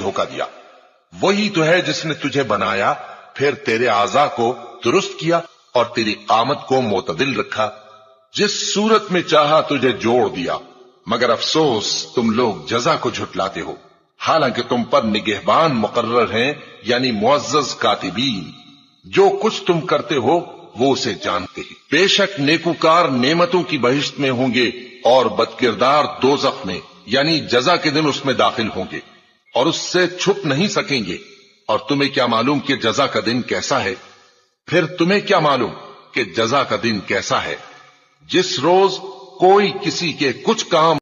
دھوکہ دیا۔ وہی تو ہے جس نے تجھے بنایا، پھر تیرے اعضاء کو درست کیا اور تیری قامت کو معتدل رکھا، جس صورت میں چاہا تجھے جوڑ دیا، مگر افسوس تم لوگ جزا کو جھٹلاتے ہو، حالانکہ تم پر نگہبان مقرر ہیں، یعنی معزز کاتبین۔ جو کچھ تم کرتے ہو وہ اسے جانتے ہیں۔ بے شک نیکوکار نعمتوں کی بہشت میں ہوں گے اور بدکردار دوزخ میں، یعنی جزا کے دن اس میں داخل ہوں گے اور اس سے چھپ نہیں سکیں گے۔ اور تمہیں کیا معلوم کہ جزا کا دن کیسا ہے؟ پھر تمہیں کیا معلوم کہ جزا کا دن کیسا ہے؟ جس روز کوئی کسی کے کچھ کام